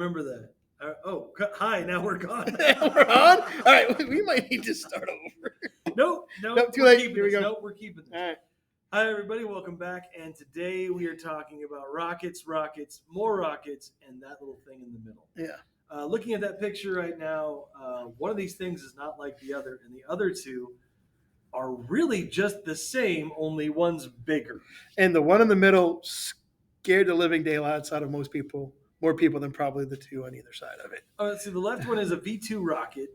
remember that. Hi, now we're gone. We're on? All right, we might need to start over. Nope, Too we're late. keeping Here we this. go. Nope, we're keeping this. All right. Hi, everybody. Welcome back. And today we are talking about rockets, more rockets, and that little thing in the middle. Yeah. Looking at that picture right now, one of these things is not like the other, and the other two are really just the same, only one's bigger. And the one in the middle scared the living daylights out of most people, more people than probably the two on either side of it. So the left one is a V-2 rocket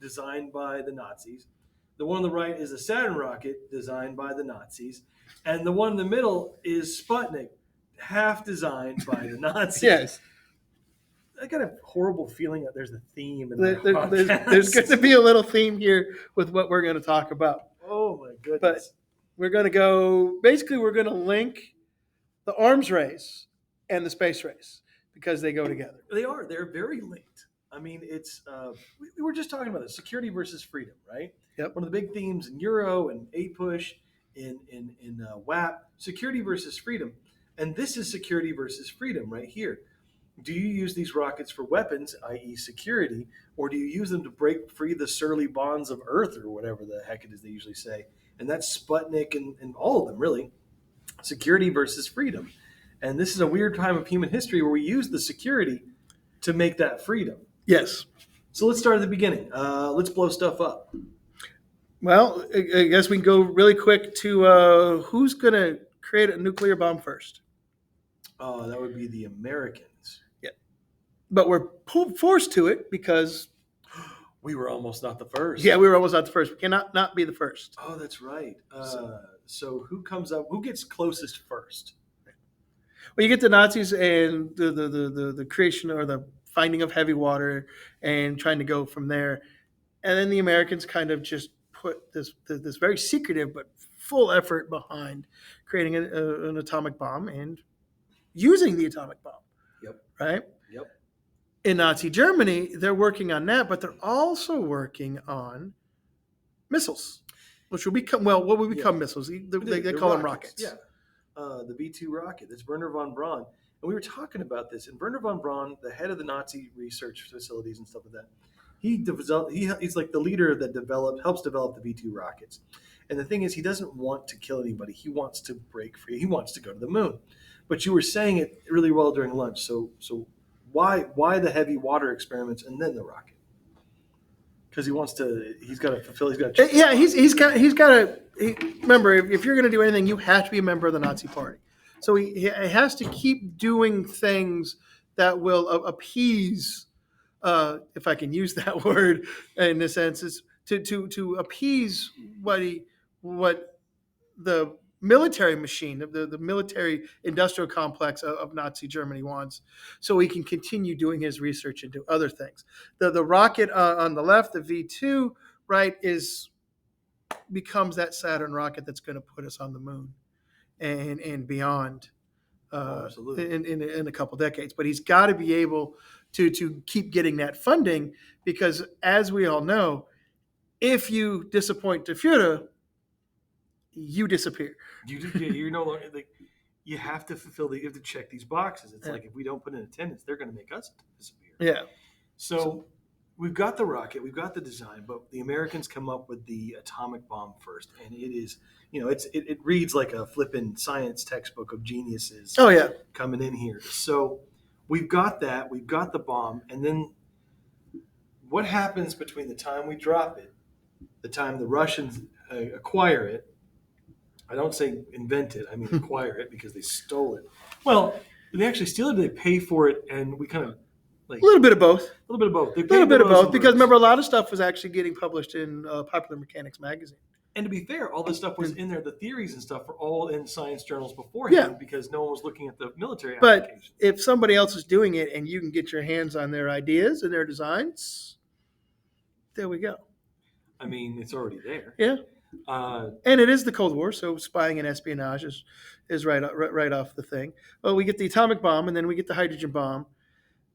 designed by the Nazis. The one on the right is a Saturn rocket designed by the Nazis. And the one in the middle is Sputnik, half designed by the Nazis. Yes. I got a horrible feeling that there's a theme in There's going to be a little theme here with what we're going to talk about. Oh, my goodness. But we're going to link the arms race and the space race because they go together. They are. They're very linked. I mean, it's we were just talking about this, security versus freedom, right? Yep. One of the big themes in Euro and APUSH, in WAP, security versus freedom. And this is security versus freedom right here. Do you use these rockets for weapons, i.e. security, or do you use them to break free the surly bonds of Earth or whatever the heck it is they usually say? And that's Sputnik and all of them, really. Security versus freedom. And this is a weird time of human history where we use the security to make that freedom. Yes. So let's start at the beginning. Let's blow stuff up. Well, I guess we can go really quick to who's going to create a nuclear bomb first. Oh, that would be the Americans. Yeah. But we're forced to it because we were almost not the first. Yeah, we were almost not the first. We cannot not be the first. Oh, that's right. So who comes up? Who gets closest first? Well, you get the Nazis and the creation or the finding of heavy water and trying to go from there. And then the Americans kind of just put this very secretive but full effort behind creating an atomic bomb and using the atomic bomb. Yep. Right? Yep. In Nazi Germany, they're working on that, but they're also working on missiles, which will become, what will become missiles? They call them rockets. Yeah. The V-2 rocket. That's Wernher von Braun. And we were talking about this. And Wernher von Braun, the head of the Nazi research facilities and stuff like that, he's like the leader that helps develop the V-2 rockets. And the thing is, he doesn't want to kill anybody. He wants to break free. He wants to go to the moon. But you were saying it really well during lunch. So why the heavy water experiments and then the rocket? Because he's got to. Yeah, he's got to remember, if you're going to do anything, you have to be a member of the Nazi Party. So he has to keep doing things that will appease, if I can use that word in a sense, is to appease what the military machine, the military industrial complex of Nazi Germany wants, so he can continue doing his research into other things. The rocket on the left, the V-2, right, becomes that Saturn rocket that's going to put us on the moon and beyond in a couple decades. But he's got to be able to keep getting that funding because, as we all know, if you disappoint the Führer, you disappear. You're no longer you have to you have to check these boxes. It's like if we don't put in attendance, they're going to make us disappear. Yeah. So we've got the rocket, we've got the design, but the Americans come up with the atomic bomb first, and it is, it reads like a flippin' science textbook of geniuses. Oh yeah, coming in here. So we've got that, we've got the bomb, and then what happens between the time we drop it, the time the Russians acquire it? I don't say invent it, I mean acquire it because they stole it. Well, they actually steal it, they pay for it, and we kind of a little bit of both. A little bit of both. A little bit of both because remember, a lot of stuff was actually getting published in Popular Mechanics magazine. And to be fair, all this stuff was in there. The theories and stuff were all in science journals beforehand because no one was looking at the military applications. But if somebody else is doing it and you can get your hands on their ideas and their designs, there we go. I mean, it's already there. Yeah. And it is the Cold War, so spying and espionage is right off the thing. Well, we get the atomic bomb, and then we get the hydrogen bomb.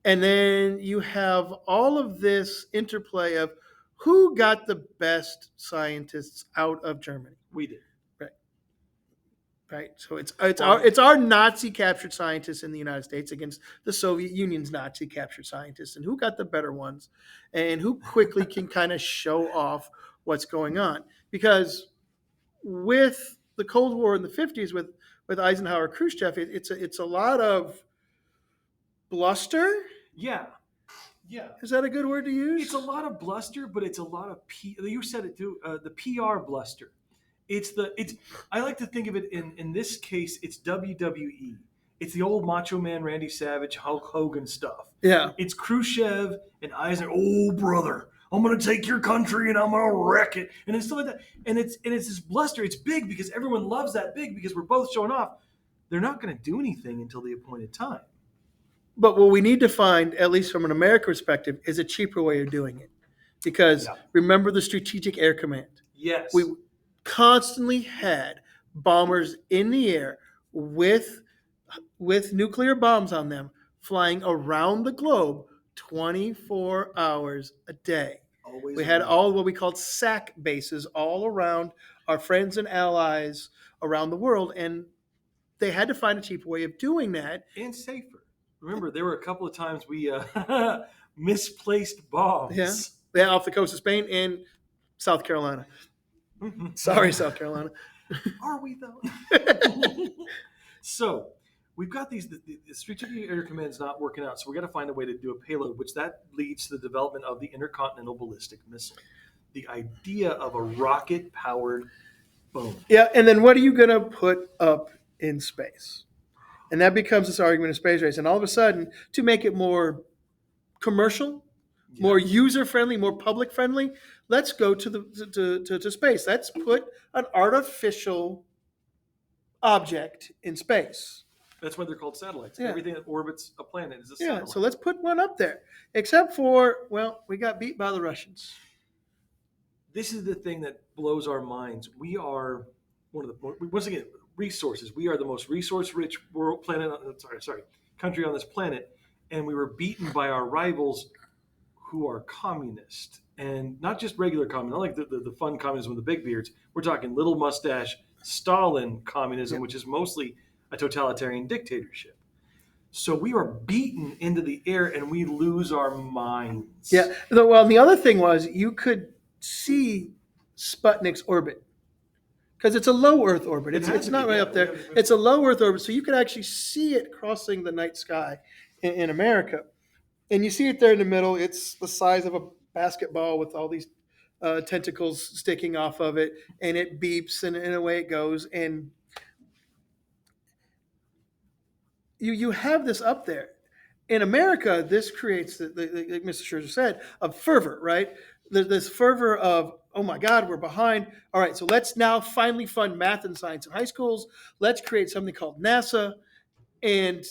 And then you have all of this interplay of who got the best scientists out of Germany. We did. Right. right? So it's our Nazi captured scientists in the United States against the Soviet Union's Nazi captured scientists, and who got the better ones, and who quickly can kind of show off what's going on. Because with the Cold War in the 50s, with Eisenhower, Khrushchev, it's a lot of bluster. Yeah. Yeah. Is that a good word to use? It's a lot of bluster, but it's a lot of you said it too. The PR bluster. It's I like to think of it in this case. It's WWE. It's the old Macho Man, Randy Savage, Hulk Hogan stuff. Yeah. It's Khrushchev and Eisenhower. Oh, brother, I'm gonna take your country and I'm gonna wreck it, and it's stuff like that. And it's this bluster. It's big because everyone loves that big because we're both showing off. They're not gonna do anything until the appointed time. But what we need to find, at least from an American perspective, is a cheaper way of doing it. Because remember the Strategic Air Command. Yes. We constantly had bombers in the air with nuclear bombs on them flying around the globe 24 hours a day. Always we had around. all what we called SAC bases all around our friends and allies around the world, and they had to find a cheaper way of doing that. And safer. Remember, there were a couple of times we misplaced bombs. Yeah, off the coast of Spain and South Carolina. Sorry, South Carolina. Are we though? So we've got the Strategic Air Command's not working out, so we got to find a way to do a payload, which that leads to the development of the Intercontinental Ballistic Missile. The idea of a rocket-powered boom. Yeah, and then what are you going to put up in space? And that becomes this argument of space race. And all of a sudden, to make it more commercial, more user-friendly, more public-friendly, let's go to space. Let's put an artificial object in space. That's why they're called satellites. Yeah. Everything that orbits a planet is a satellite. Yeah, so let's put one up there. Except for, well, we got beat by the Russians. This is the thing that blows our minds. We are one of the, once again, resources. We are the most resource-rich country on this planet, and we were beaten by our rivals who are communist, and not just regular communist, not like the fun communism with the big beards. We're talking little mustache Stalin communism, which is mostly a totalitarian dictatorship. So we are beaten into the air, and we lose our minds. Yeah. Well, the other thing was you could see Sputnik's orbit. Because it's a low Earth orbit. It's not right up there. It's a low Earth orbit, so you could actually see it crossing the night sky in America. And you see it there in the middle. It's the size of a basketball with all these tentacles sticking off of it, and it beeps, and away it goes. And you have this up there. In America, this creates, like Mr. Scherzer said, a fervor, right? There's this fervor of, oh my God, we're behind. All right, so let's now finally fund math and science in high schools. Let's create something called NASA. And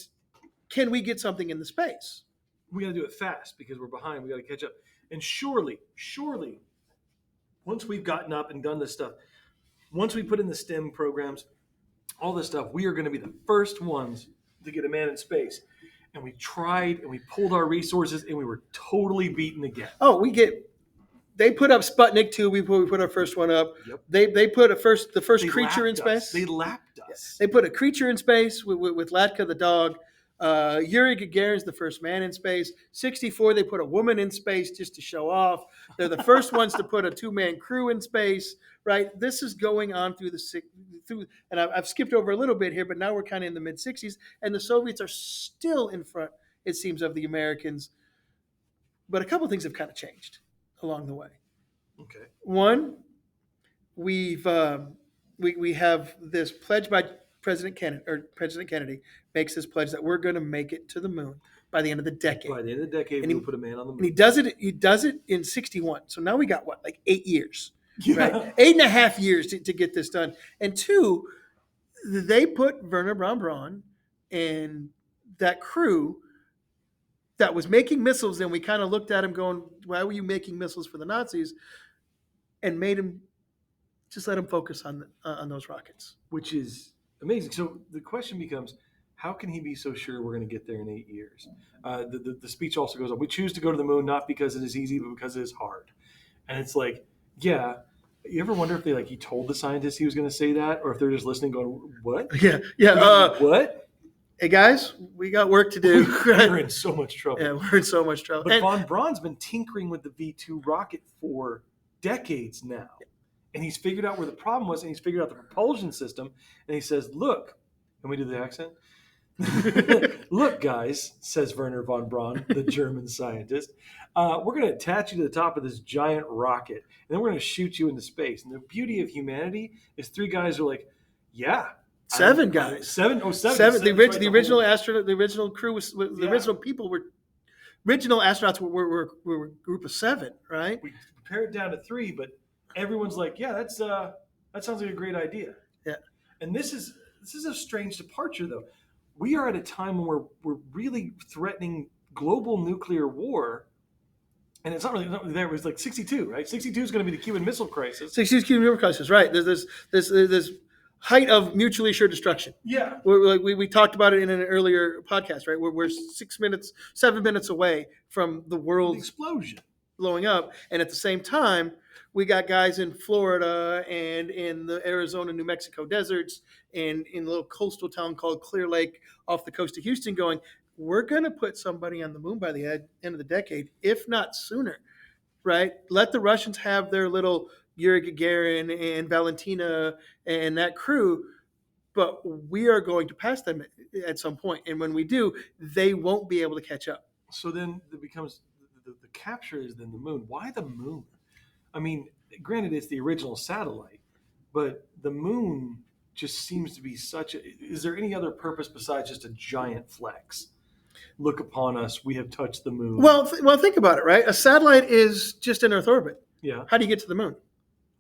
can we get something in the space? We got to do it fast because we're behind. We got to catch up. And surely, once we've gotten up and done this stuff, once we put in the STEM programs, all this stuff, we are going to be the first ones to get a man in space. And we tried and we pulled our resources and we were totally beaten again. Oh, they put up Sputnik 2. We put our first one up. Yep. They put the first creature in space. They lapped us. They put a creature in space with Latka the dog. Yuri Gagarin's the first man in space. 64, they put a woman in space just to show off. They're the first ones to put a 2-man crew in space, right? This is going on through and I've skipped over a little bit here, but now we're kind of in the mid-60s, and the Soviets are still in front, it seems, of the Americans. But a couple of things have kind of changed along the way. Okay. One, we have this pledge by President Kennedy makes this pledge that we're going to make it to the moon by the end of the decade. By the end of the decade, we'll put a man on the moon. And he does it in 61. So now we got what, like 8 years, Yeah. right? 8.5 years to get this done. And two, they put Wernher von Braun and that crew that was making missiles, and we kind of looked at him going, why were you making missiles for the Nazis? And made him, just let him focus on those rockets. Which is amazing. So the question becomes, how can he be so sure we're going to get there in 8 years? The speech also goes on, we choose to go to the moon not because it is easy, but because it is hard. And it's like, yeah, You ever wonder if he told the scientists he was going to say that, or if they're just listening, going, "What? Yeah. What?" Hey guys, we got work to do. We're in so much trouble. Yeah, we're in so much trouble. But von Braun's been tinkering with the V2 rocket for decades now. And he's figured out where the problem was, and he's figured out the propulsion system. And he says, look, can we do the accent? Look, guys, says Werner von Braun, the German scientist, we're going to attach you to the top of this giant rocket, and then we're going to shoot you into space. And the beauty of humanity is three guys are like, yeah. Seven guys. Seven. The original astronaut, the original crew was the original people were original astronauts were a group of seven, right? We pared it down to three, but everyone's like, yeah, that sounds like a great idea. Yeah. And this is a strange departure, though. We are at a time when we're really threatening global nuclear war. And it's not really there. It was like 62, right? 62 is going to be the Cuban Missile Crisis. 62 Cuban Missile Crisis, right? There's this height of mutually assured destruction. Yeah. We talked about it in an earlier podcast, right? We're 7 minutes away from the world explosion blowing up. And at the same time, we got guys in Florida and in the Arizona, New Mexico deserts and in a little coastal town called Clear Lake off the coast of Houston going, we're going to put somebody on the moon by the end of the decade, if not sooner, right? Let the Russians have their little Yuri Gagarin and Valentina and that crew, but we are going to pass them at some point. And when we do, they won't be able to catch up. So then it becomes the capture is then the moon. Why the moon? I mean, granted, it's the original satellite, but the moon just seems to be is there any other purpose besides just a giant flex? Look upon us, we have touched the moon. Well, think about it, right? A satellite is just in Earth orbit. Yeah. How do you get to the moon?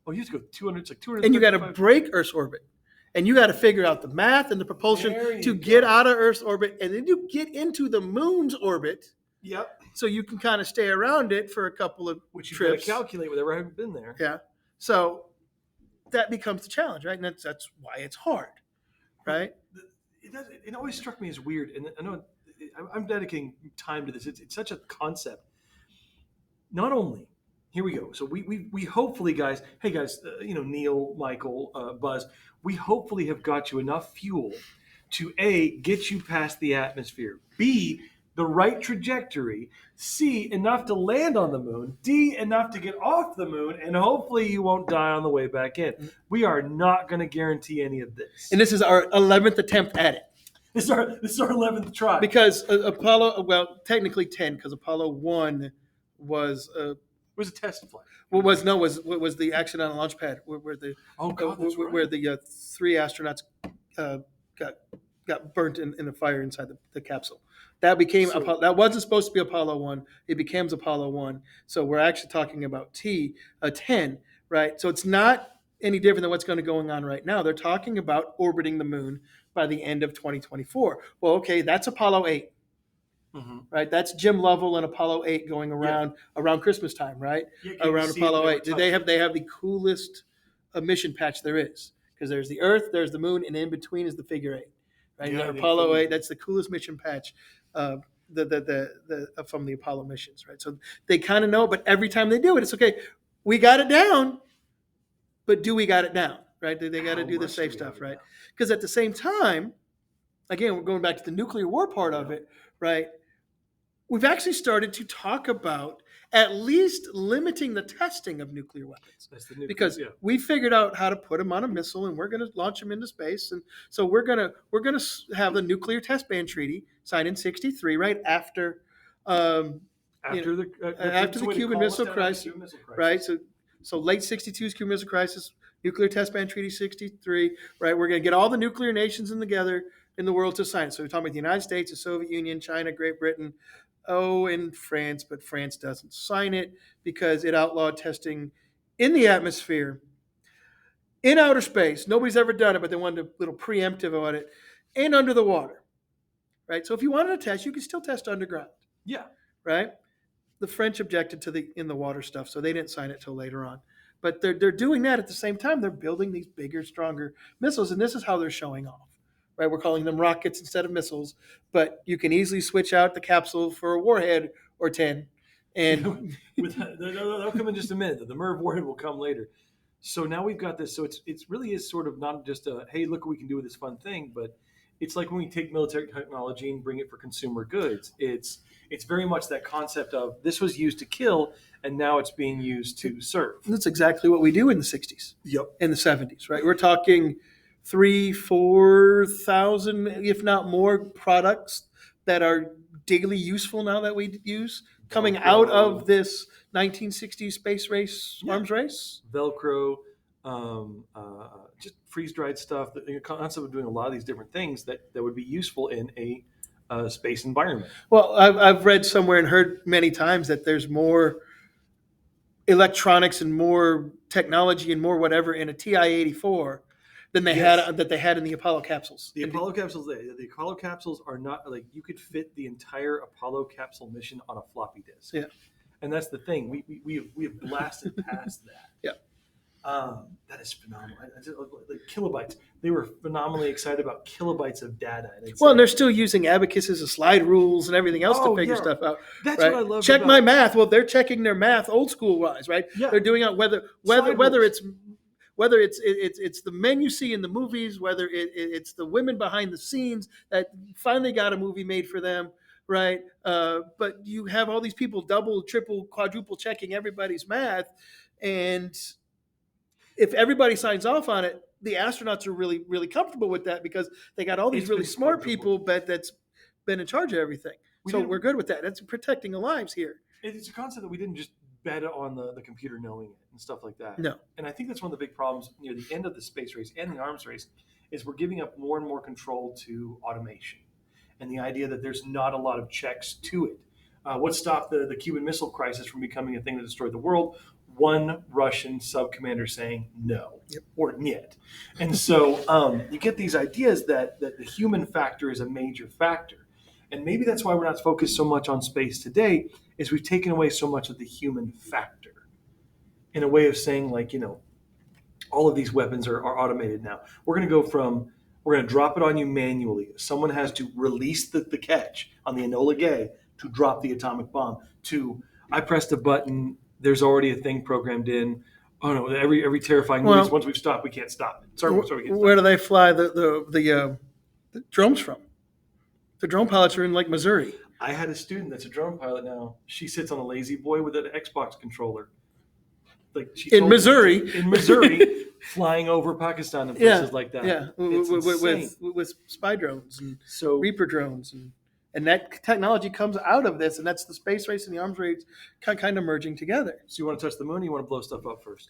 Oh, you have to go 200, it's like 200. And you got to break Earth's orbit. And you got to figure out the math and the propulsion to get out of Earth's orbit. And then you get into the moon's orbit. Yep. So you can kind of stay around it for a couple of Which you trips. got to calculate whatever haven't been there. Yeah. So that becomes the challenge, right? And that's why it's hard, right? It always struck me as weird. And I know I'm dedicating time to this. It's such a concept. Not only, here we go. So we hopefully, guys, hey guys, Neil, Michael, Buzz, we hopefully have got you enough fuel to A, get you past the atmosphere, B, the right trajectory, C, enough to land on the moon, D, enough to get off the moon, and hopefully you won't die on the way back in. We are not going to guarantee any of this. And this is our 11th attempt at it. This is our 11th try. Because Apollo, well, technically 10, because Apollo 1 was... it was a test flight. Was the accident on the launch pad where the the three astronauts got burnt in the fire inside the capsule. That became that wasn't supposed to be Apollo 1. It becomes Apollo 1. So we're actually talking about 10, right? So it's not any different than what's going on right now. They're talking about orbiting the moon by the end of 2024. Well, okay, that's Apollo 8. Mm-hmm. Right, that's Jim Lovell and Apollo 8 going around Christmas time, right? Around Apollo 8. They have the coolest mission patch there is, because there's the Earth, there's the moon, and in between is the figure 8. Right, yeah, Apollo 8. That's the coolest mission patch, from the Apollo missions, right? So they kind of know, but every time they do it, it's okay. We got it down, but do we got it down? Right? They got to do the safe stuff, right? Because at the same time, again, we're going back to the nuclear war part of it, right? We've actually started to talk about at least limiting the testing of nuclear weapons. Because we figured out how to put them on a missile, and we're going to launch them into space. And so we're going to have the nuclear test ban treaty signed in '63, right after the Cuban Missile Crisis, right? So late '62's Cuban Missile Crisis, nuclear test ban treaty '63, right? We're going to get all the nuclear nations together in the world to sign it. So we're talking about the United States, the Soviet Union, China, Great Britain, and France, but France doesn't sign it because it outlawed testing in the atmosphere, in outer space. Nobody's ever done it, but they wanted a little preemptive about it, and under the water, right? So if you wanted to test, you could still test underground. Yeah. Right? The French objected to the in the water stuff, so they didn't sign it till later on. But they're doing that at the same time. They're building these bigger, stronger missiles, and this is how they're showing off. Right, we're calling them rockets instead of missiles, but you can easily switch out the capsule for a warhead or 10. And they'll come in just a minute. The MIRV warhead will come later. So now we've got this. So it's really is sort of not just a hey, look what we can do with this fun thing, but it's like when we take military technology and bring it for consumer goods. It's very much that concept of this was used to kill, and now it's being used to serve. That's exactly what we do in the 60s, Yep. in the 70s, right? We're talking 3,000-4,000, if not more, products that are daily useful now that we use coming out of this 1960s space race, arms race. Velcro, just freeze dried stuff. The concept of doing a lot of these different things that would be useful in a space environment. Well, I've read somewhere and heard many times that there's more electronics and more technology and more whatever in a TI-84 than they had in the Apollo capsules. The Apollo capsules are not like you could fit the entire Apollo capsule mission on a floppy disk. Yeah. And that's the thing. We have blasted past that. Yeah. That is phenomenal. Like kilobytes. They were phenomenally excited about kilobytes of data. And they're still using abacuses and slide rules and everything else to figure stuff out. That's right? what I love. Check my math. Well, they're checking their math old school wise, right? Yeah. They're doing out whether it's the men you see in the movies, whether it's the women behind the scenes that finally got a movie made for them, right? But you have all these people double, triple, quadruple checking everybody's math, and if everybody signs off on it, the astronauts are really, really comfortable with that because they got all these really smart people, but that's been in charge of everything. We're good with that. That's protecting the lives here. It's a concept that we didn't just bet on the computer knowing it and stuff like that. No. And I think that's one of the big problems near the end of the space race and the arms race is we're giving up more and more control to automation and the idea that there's not a lot of checks to it. What stopped the Cuban Missile Crisis from becoming a thing that destroyed the world? One Russian sub commander saying no or niet. And so you get these ideas that the human factor is a major factor. And maybe that's why we're not focused so much on space today is we've taken away so much of the human factor in a way of saying like, all of these weapons are automated now. We're going to drop it on you manually. Someone has to release the catch on the Enola Gay to drop the atomic bomb I pressed a button. There's already a thing programmed in. Oh no! Every terrifying movie. Once we've stopped, we can't stop it. Where do they fly the drones from? The drone pilots are in like Missouri. I had a student that's a drone pilot now. She sits on a lazy boy with an Xbox controller. Like in Missouri, flying over Pakistan and places like that. Yeah, with spy drones and Reaper drones and that technology comes out of this, and that's the space race and the arms race kind of merging together. So you want to touch the moon, or you want to blow stuff up first?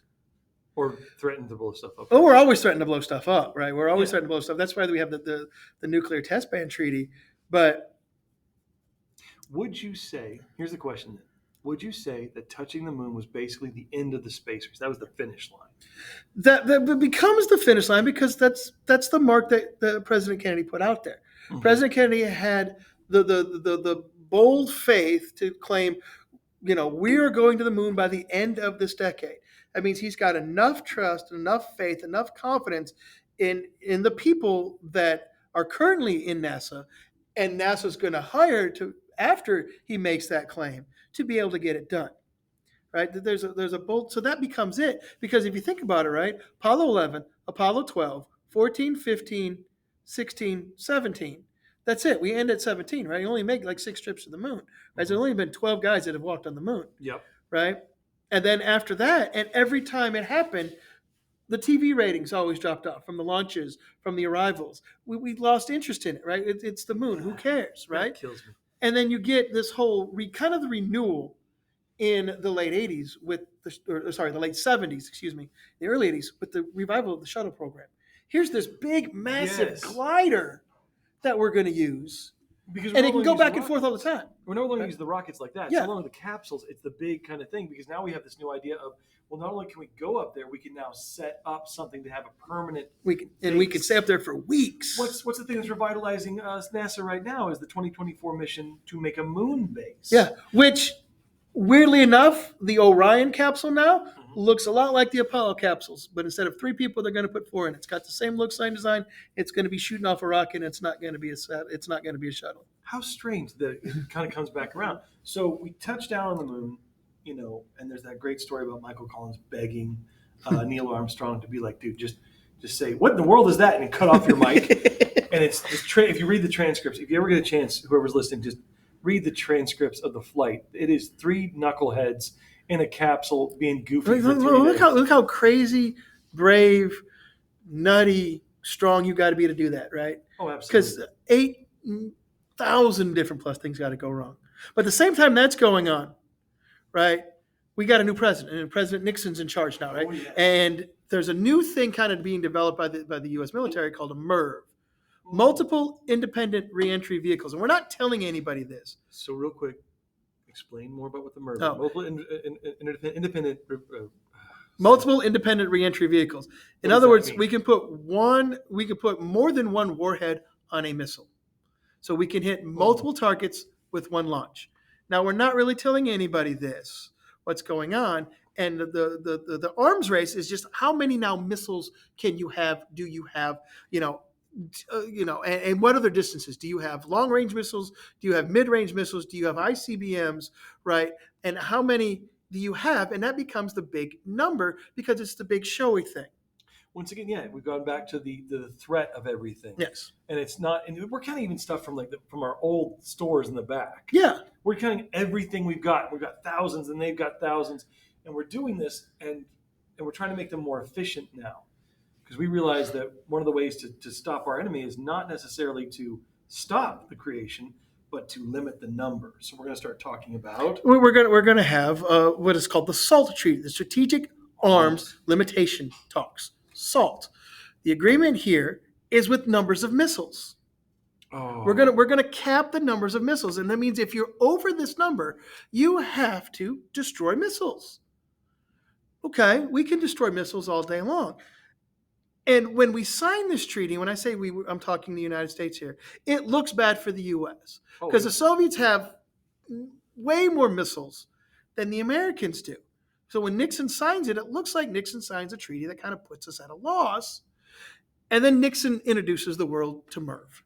Or threaten to blow stuff up? Oh, we're always threatening to blow stuff up, right? We're always threatening to blow stuff. That's why we have the nuclear test ban treaty. But would you say, here's the question then, would you say that touching the moon was basically the end of the space race? That was the finish line. That becomes the finish line because that's the mark that President Kennedy put out there. Mm-hmm. President Kennedy had the bold faith to claim, we are going to the moon by the end of this decade. That means he's got enough trust, enough faith, enough confidence in the people that are currently in NASA, and NASA's going to hire after he makes that claim to be able to get it done. Right? There's a bold, so that becomes it. Because if you think about it, right, Apollo 11, Apollo 12, 14, 15, 16, 17. That's it. We end at 17, right? You only make like 6 trips to the moon. Right? There's only been 12 guys that have walked on the moon. Yep. Right? And then after that, and every time it happened, the TV ratings always dropped off from the launches, from the arrivals. We lost interest in it, right? It's the moon. Who cares, right? That kills me. And then you get this whole kind of the renewal in the late 80s the late 70s, the early 80s with the revival of the shuttle program. Here's this big, massive glider that we're going to use. And it can go back and forth all the time. We're no longer using the rockets like that. Yeah. It's no longer the capsules. It's the big kind of thing because now we have this new idea of, well, not only can we go up there, we can now set up something to have a permanent. We can stay up there for weeks. What's the thing that's revitalizing NASA right now is the 2024 mission to make a moon base. Yeah, which weirdly enough, the Orion capsule now looks a lot like the Apollo capsules, but instead of 3 people, they're going to put 4 in. It's got the same look, same design. It's going to be shooting off a rocket. And it's not going to be a shuttle. How strange that it kind of comes back around. So we touch down on the moon, and there's that great story about Michael Collins begging Neil Armstrong to be like, dude, just say, what in the world is that? And cut off your mic. And it's if you read the transcripts, if you ever get a chance, whoever's listening, just read the transcripts of the flight. It is 3 knuckleheads in a capsule being goofy for 3 days. Look how crazy, brave, nutty, strong you got to be to do that, right? Oh, absolutely. Because 8,000 different plus things got to go wrong. But at the same time that's going on, right? We got a new president, and President Nixon's in charge now, right? Oh, yeah. And there's a new thing kind of being developed by the U.S. military called a MIRV, multiple independent reentry vehicles. And we're not telling anybody this. So real quick, explain more about what the MIRV. Oh. Multiple independent. Multiple independent reentry vehicles. In What does other that words, mean? we can put more than one warhead on a missile. So we can hit multiple targets with one launch. Now, we're not really telling anybody this, what's going on. And the arms race is just how many now missiles do you have, and what other distances? Do you have long range missiles? Do you have mid range missiles? Do you have ICBMs, right? And how many do you have? And that becomes the big number because it's the big showy thing. Once again, yeah, we've gone back to the threat of everything. Yes. And it's not, and we're counting even stuff from from our old stores in the back. Yeah. We're counting everything we've got. We've got thousands, and they've got thousands, and we're doing this, and we're trying to make them more efficient now, because we realize that one of the ways to stop our enemy is not necessarily to stop the creation, but to limit the number. So we're going to start talking about. We're gonna have what is called the SALT Treaty, the Strategic Arms Limitation Talks. SALT. The agreement here is with numbers of missiles. Oh. We're gonna cap the numbers of missiles, and that means if you're over this number, you have to destroy missiles. Okay, we can destroy missiles all day long. And when we sign this treaty, when I say I'm talking the United States here, it looks bad for the U.S. because the Soviets have way more missiles than the Americans do. So when Nixon signs it, it looks like Nixon signs a treaty that kind of puts us at a loss. And then Nixon introduces the world to MIRV.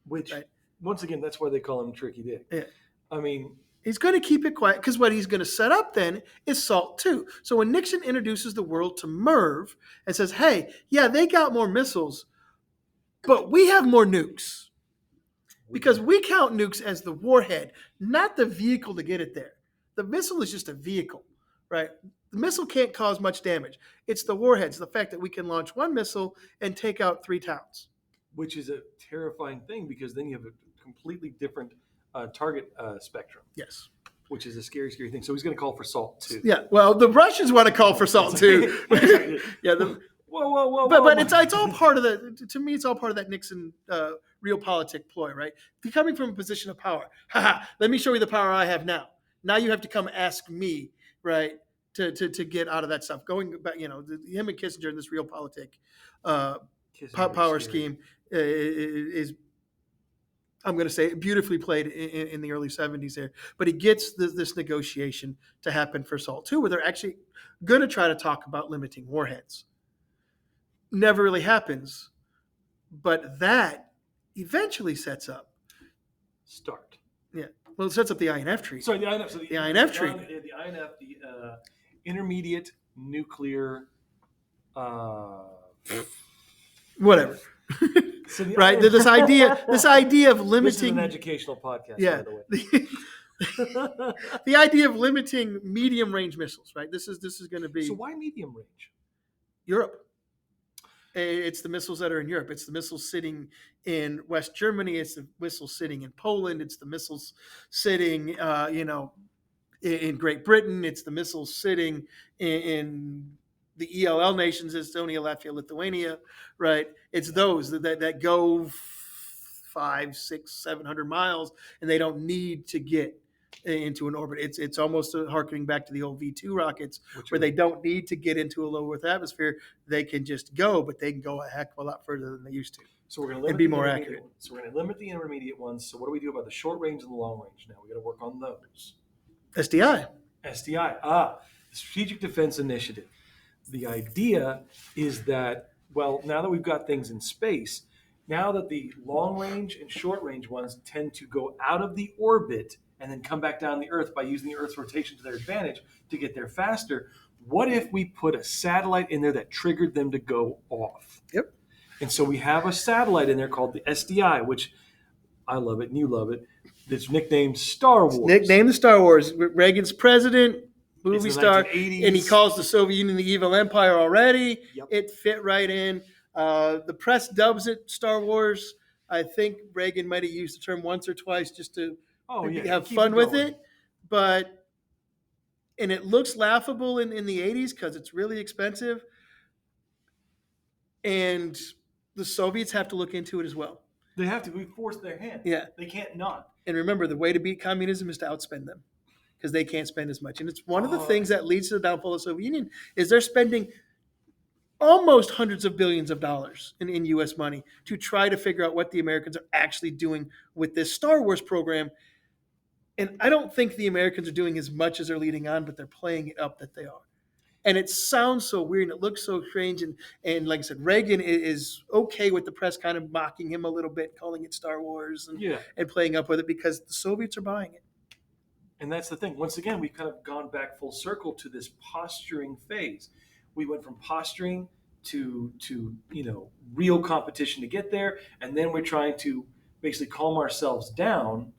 Which, right? Once again, that's why they call him Tricky Dick. Yeah. I mean, he's going to keep it quiet because what he's going to set up then is SALT II. So when Nixon introduces the world to MIRV and says, hey, yeah, they got more missiles, but we have more nukes. Because we count nukes as the warhead, not the vehicle to get it there. The missile is just a vehicle, right? The missile can't cause much damage. It's the warheads, the fact that we can launch one missile and take out 3 towns. Which is a terrifying thing because then you have a completely different target spectrum. Yes. Which is a scary, scary thing. So he's going to call for SALT II. Yeah. Well, the Russians want to call for SALT II. Yeah. Whoa. But it's all part of to me, it's all part of that Nixon realpolitik ploy, right? Coming from a position of power. Let me show you the power I have now. Now you have to come ask me, right, to get out of that stuff. Going back, him and Kissinger in this realpolitik power scheme is, I'm going to say, beautifully played in the early 70s there. But he gets this negotiation to happen for SALT II, where they're actually going to try to talk about limiting warheads. Never really happens, but that eventually sets up. Start. Yeah. Well, it sets up the INF Treaty. Sorry, the INF. So the INF Treaty. The INF, the Intermediate Nuclear. Whatever. So right. This idea of limiting. This is an educational podcast, yeah, by the way. The idea of limiting medium range missiles, right? This is going to be. So why medium range? Europe. It's the missiles that are in Europe. It's the missiles sitting in West Germany. It's the missiles sitting in Poland. It's the missiles sitting, in Great Britain. It's the missiles sitting in the ELL nations, Estonia, Latvia, Lithuania, right? It's those that go 500, 600, 700 miles, and they don't need to get into an orbit. It's almost harkening back to the old V2 rockets, where they don't need to get into a low Earth atmosphere. They can just go, but they can go a heck of a lot further than they used to. So we're going to limit be more accurate. Ones. So we're going to limit the intermediate ones. So what do we do about the short range and the long range? Now we got to work on those. SDI. The Strategic Defense Initiative. The idea is that, well, now that we've got things in space, now that the long range and short range ones tend to go out of the orbit and then come back down the Earth by using the Earth's rotation to their advantage to get there faster. What if we put a satellite in there that triggered them to go off? Yep. And so we have a satellite in there called the SDI, which I love it and you love it. It's nicknamed Star Wars. Nicknamed the Star Wars. Reagan's president, movie It's the star, 1980s. and he calls the Soviet Union the evil empire already. Yep. It fit right in. The press dubs it Star Wars. I think Reagan might have used the term once or twice just to have keep fun with going. it. And it looks laughable in the 80s because it's really expensive. And the Soviets have to look into it as well. They have to. We force their hand. Yeah. They can't not. And remember, the way to beat communism is to outspend them because they can't spend as much. And it's one of the things that leads to the downfall of the Soviet Union is they're spending almost hundreds of billions of dollars in U.S. money to try to figure out what the Americans are actually doing with this Star Wars program. And I don't think the Americans are doing as much as they're leading on, but they're playing it up that they are. And it sounds so weird and it looks so strange. And like I said, Reagan is okay with the press kind of mocking him a little bit, calling it Star Wars and playing up with it because the Soviets are buying it. And that's the thing. Once again, we've kind of gone back full circle to this posturing phase. We went from posturing to real competition to get there, and then we're trying to basically calm ourselves down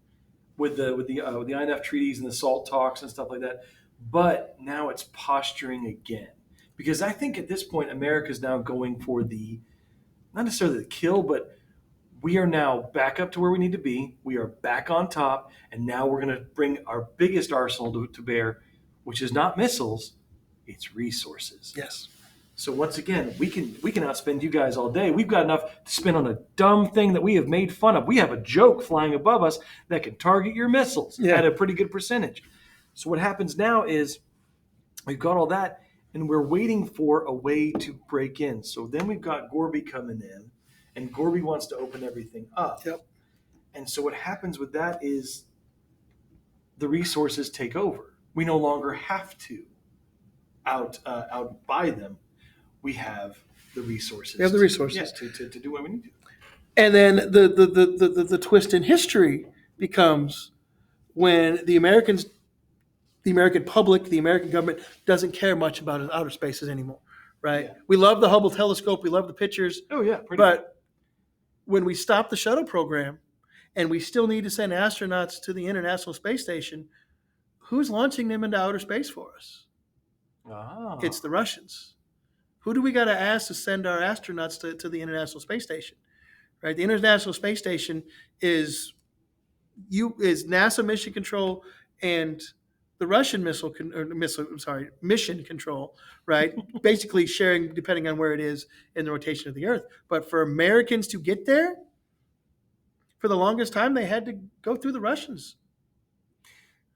with the INF treaties and the SALT talks and stuff like that. But now it's posturing again, because I think at this point America is now going for not necessarily the kill, but we are now back up to where we need to be. We are back on top, and now we're going to bring our biggest arsenal to bear, which is not missiles, it's resources. Yes. So once again, we can outspend you guys all day. We've got enough to spend on a dumb thing that we have made fun of. We have a joke flying above us that can target your missiles at a pretty good percentage. So what happens now is we've got all that, and we're waiting for a way to break in. So then we've got Gorby coming in, and Gorby wants to open everything up. Yep. And so what happens with that is the resources take over. We no longer have to outbuy them. We have the resources. We have the resources. Yes, to do what we need to. And then the twist in history becomes when the American public, the American government doesn't care much about outer spaces anymore, right? Yeah. We love the Hubble telescope. We love the pictures. Oh, yeah. But when we stop the shuttle program and we still need to send astronauts to the International Space Station, who's launching them into outer space for us? Ah. It's the Russians. Who do we got to ask to send our astronauts to the International Space Station? Right? The International Space Station is NASA mission control and the Russian mission control, right? Basically sharing depending on where it is in the rotation of the Earth. But for Americans to get there, for the longest time, they had to go through the Russians.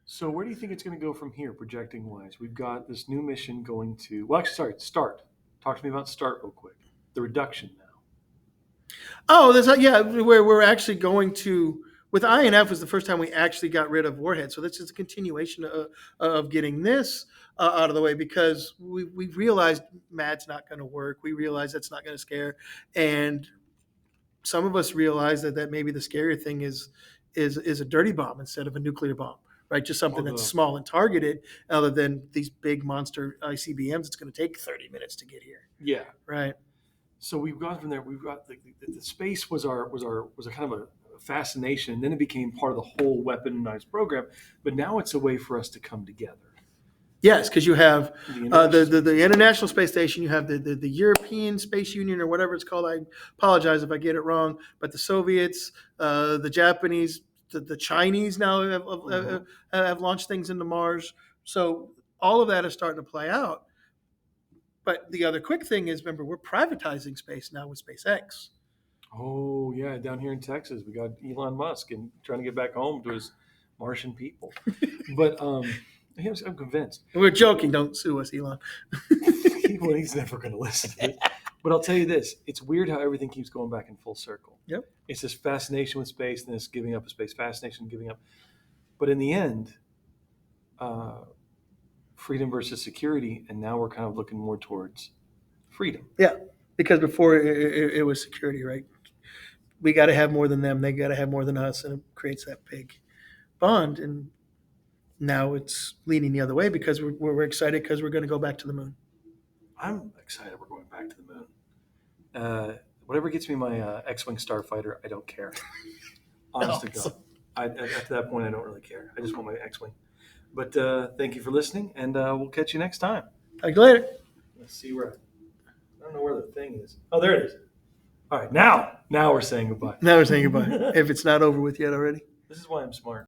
So where do you think it's going to go from here, projecting wise? We've got this new mission going to, well, actually, sorry, START. Talk to me about START real quick. The reduction now. Oh, where we're actually going to, with INF was the first time we actually got rid of warheads. So this is a continuation of getting this out of the way because we realized MAD's not going to work. We realized that's not going to scare. And some of us realized that maybe the scarier thing is a dirty bomb instead of a nuclear bomb. Right, just something that's small and targeted, other than these big monster ICBMs. It's going to take 30 minutes to get here. Yeah, right. So we've gone from there. We've got the space was a kind of a fascination, and then it became part of the whole weaponized program. But now it's a way for us to come together. Yes, because you have the International Space Station, you have the European Space Union or whatever it's called. I apologize if I get it wrong, but the Soviets, the Japanese. The Chinese now have launched things into Mars. So all of that is starting to play out. But the other quick thing is, remember, we're privatizing space now with SpaceX. Oh, yeah. Down here in Texas, we got Elon Musk and trying to get back home to his Martian people. But I'm convinced. We're joking. Don't sue us, Elon. He's never going to listen to it. But I'll tell you this, it's weird how everything keeps going back in full circle. Yep. It's this fascination with space and this giving up of space, fascination and giving up. But in the end, freedom versus security, and now we're kind of looking more towards freedom. Yeah, because before it was security, right? We got to have more than them. They got to have more than us, and it creates that big bond. And Now it's leaning the other way because we're excited because we're going to go back to the moon. I'm excited we're going back to the moon. Whatever gets me my X-Wing Starfighter, I don't care. Honest to God. At that point, I don't really care. I just want my X-Wing. But thank you for listening, and we'll catch you next time. Talk to you later. Let's see where I don't know where the thing is. Oh, there it is. All right, now we're saying goodbye. Now we're saying goodbye. If it's not over with yet already. This is why I'm smart.